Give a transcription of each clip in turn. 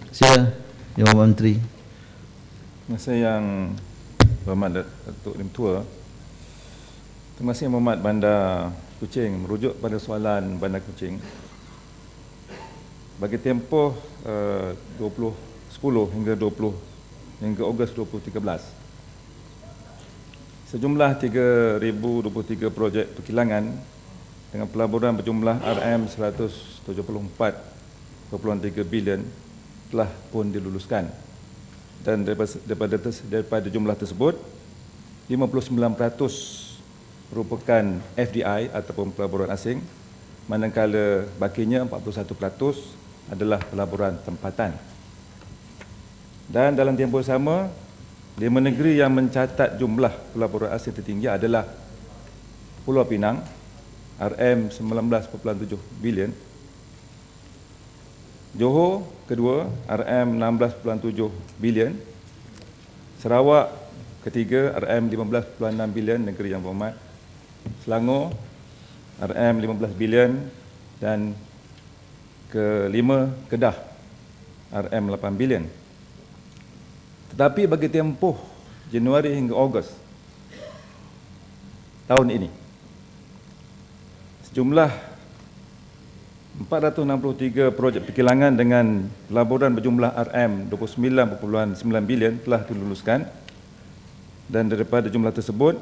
Sila, Yang Menteri. Terima kasih Yang Berhormat Datuk Lim Tua. Terima kasih Yang Berhormat Bandar Kuching. Merujuk pada soalan Bandar Kuching, bagi tempoh 2010 hingga Ogos 2013, sejumlah 3,023 projek perkilangan dengan pelaburan berjumlah RM174.3 bilion telah pun diluluskan, dan daripada jumlah tersebut 59% merupakan FDI ataupun pelaburan asing, manakala bakinya 41% adalah pelaburan tempatan. Dan dalam tempoh sama, 5 negeri yang mencatat jumlah pelaburan asing tertinggi adalah Pulau Pinang RM19.7 bilion, Johor kedua RM16.7 bilion, Sarawak ketiga RM15.6 bilion negeri Yang Berhormat, Selangor RM15 bilion, dan kelima Kedah RM8 bilion. Tetapi bagi tempoh Januari hingga Ogos tahun ini, sejumlah 463 projek perkilangan dengan pelaburan berjumlah RM29.9 bilion telah diluluskan, dan daripada jumlah tersebut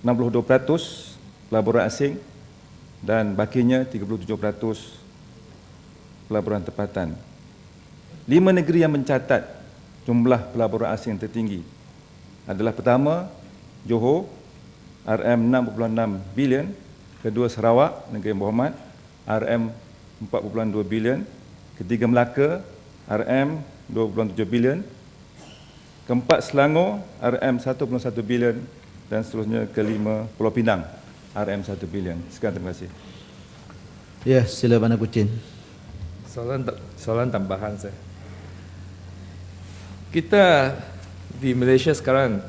62% pelaburan asing dan bakinya 37% pelaburan tempatan. 5 negeri yang mencatat jumlah pelaburan asing tertinggi adalah: pertama, Johor RM6.6 bilion, kedua Sarawak negeri Yang Berhormat RM4.2 bilion, ketiga Melaka RM2.7 bilion, keempat Selangor RM1.1 bilion, dan seterusnya kelima Pulau Pinang RM1 bilion. Sekian, terima kasih. Ya, sila Bandar Kuching. Soalan tambahan saya. Kita di Malaysia sekarang,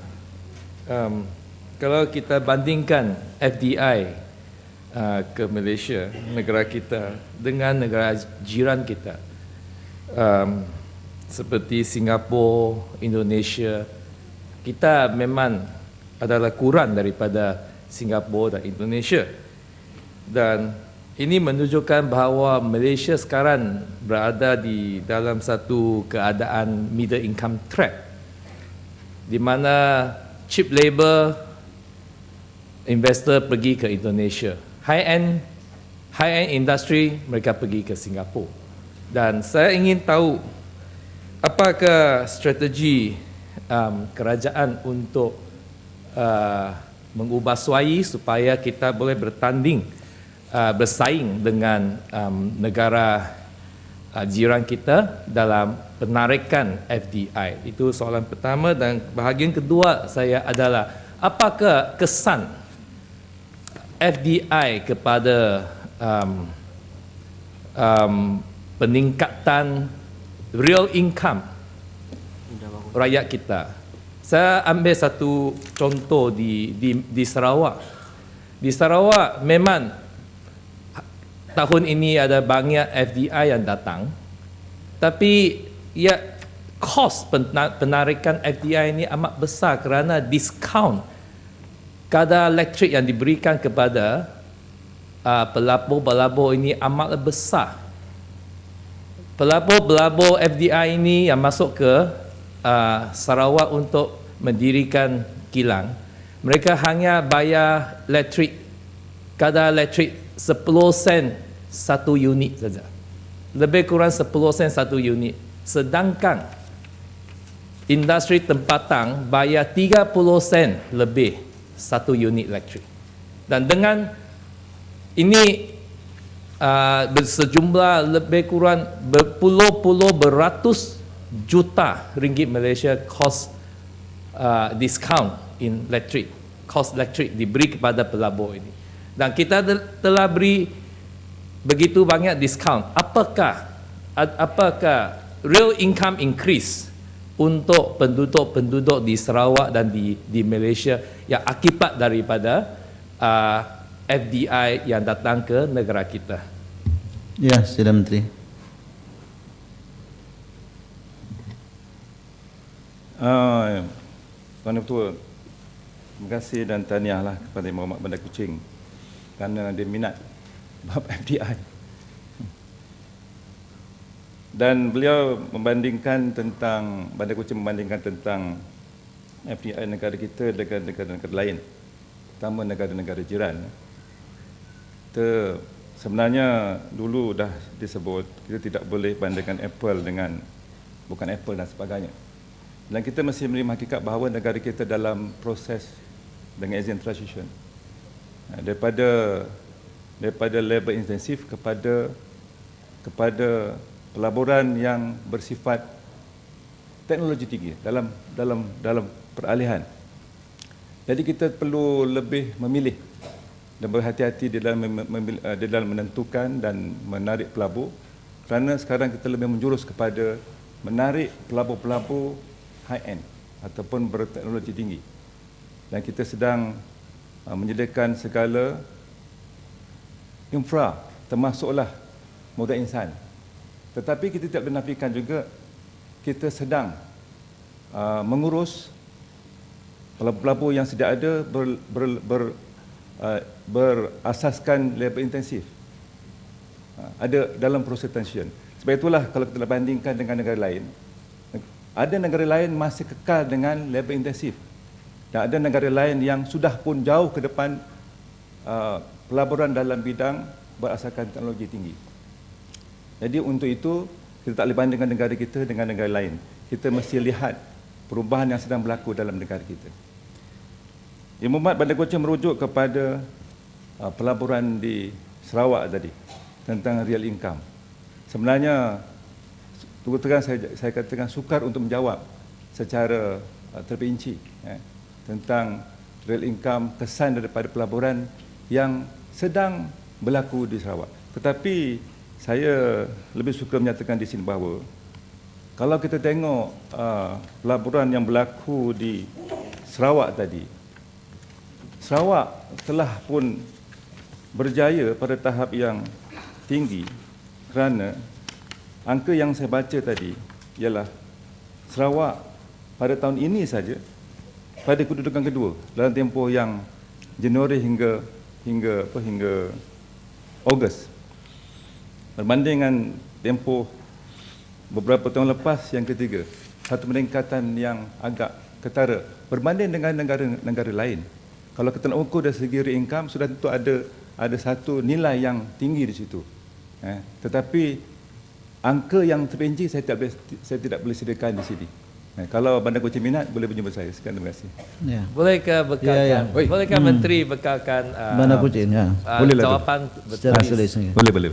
kalau kita bandingkan FDI ke Malaysia, negara kita, dengan negara jiran kita, seperti Singapura, Indonesia, kita memang adalah kurang daripada Singapura dan Indonesia. Dan ini menunjukkan bahawa Malaysia sekarang berada di dalam satu keadaan middle income trap, di mana cheap labor investor pergi ke Indonesia, high-end industry mereka pergi ke Singapura. Dan saya ingin tahu apakah strategi kerajaan untuk mengubah suai supaya kita boleh bersaing dengan negara jiran kita dalam penarikan FDI. Itu soalan pertama. Dan bahagian kedua saya adalah, apakah kesan FDI kepada peningkatan real income rakyat kita? Saya ambil satu contoh di Sarawak. Di Sarawak memang tahun ini ada banyak FDI yang datang, tapi kos penarikan FDI ini amat besar kerana diskaun kadar elektrik yang diberikan kepada pelabur-pelabur ini amatlah besar. Pelabur-pelabur FDI ini yang masuk ke Sarawak untuk mendirikan kilang, mereka hanya bayar kadar elektrik 10 sen satu unit saja, lebih kurang 10 sen satu unit. Sedangkan industri tempatan bayar 30 sen lebih satu unit elektrik. Dan dengan ini sejumlah lebih kurang beratus juta ringgit Malaysia cost discount in electric, cost elektrik diberi kepada pelabur ini. Dan kita telah beri begitu banyak discount. Apakah real income increase untuk penduduk-penduduk di Sarawak dan di Malaysia yang akibat daripada FDI yang datang ke negara kita? Ya, Sila Menteri. Tuan Ketua, terima kasih dan tahniahlah kepada Muhammad Bandar Kuching kerana dia minat bab FDI. Dan beliau membandingkan tentang, Bandar Kuching membandingkan tentang FDI negara kita dengan negara-negara lain, terutama negara-negara jiran. Kita sebenarnya dulu dah disebut kita tidak boleh bandingkan Apple dengan bukan Apple dan sebagainya. Dan kita mesti menerima hakikat bahawa negara kita dalam proses dengan agent transition. Daripada labor intensif kepada pelaburan yang bersifat teknologi tinggi dalam peralihan. Jadi kita perlu lebih memilih dan berhati-hati di dalam menentukan dan menarik pelabur, kerana sekarang kita lebih menjurus kepada menarik pelabur-pelabur high-end ataupun berteknologi tinggi. Dan kita sedang menyediakan segala infra, termasuklah modal insan. Tetapi kita tidak menafikan juga kita sedang mengurus pelabur-pelabur yang sedia ada berasaskan labor intensif. Ada dalam proses transition. Sebab itulah kalau kita bandingkan dengan negara lain, ada negara lain masih kekal dengan labor intensif. Dan ada negara lain yang sudah pun jauh ke depan pelaburan dalam bidang berasaskan teknologi tinggi. Jadi untuk itu, kita tak boleh bandingkan negara kita dengan negara lain. Kita mesti lihat perubahan yang sedang berlaku dalam negara kita. Yang Muhammad Bandar Kuching merujuk kepada pelaburan di Sarawak tadi tentang real income. Sebenarnya terus terang saya katakan sukar untuk menjawab secara terperinci tentang real income, kesan daripada pelaburan yang sedang berlaku di Sarawak. Tetapi saya lebih suka menyatakan di sini bahawa kalau kita tengok pelaburan yang berlaku di Sarawak tadi, Sarawak telah pun berjaya pada tahap yang tinggi kerana angka yang saya baca tadi ialah Sarawak pada tahun ini saja, pada kedudukan kedua dalam tempoh yang Januari hingga Ogos, berbanding dengan tempoh beberapa tahun lepas yang ketiga, satu peningkatan yang agak ketara berbanding dengan negara-negara lain. Kalau kita nak ukur dari segi real income, sudah tentu ada satu nilai yang tinggi di situ. Tetapi angka yang terperinci saya tidak boleh sediakan di sini. Kalau Bandar Kuching minat, boleh berjumpa saya. Sekian, terima kasih. Ya. Bolehkah bekalkan, bolehkah Menteri bekalkan Bandar Kuching, ya. Bolehlah tu. jawapan Secara tulis. Boleh.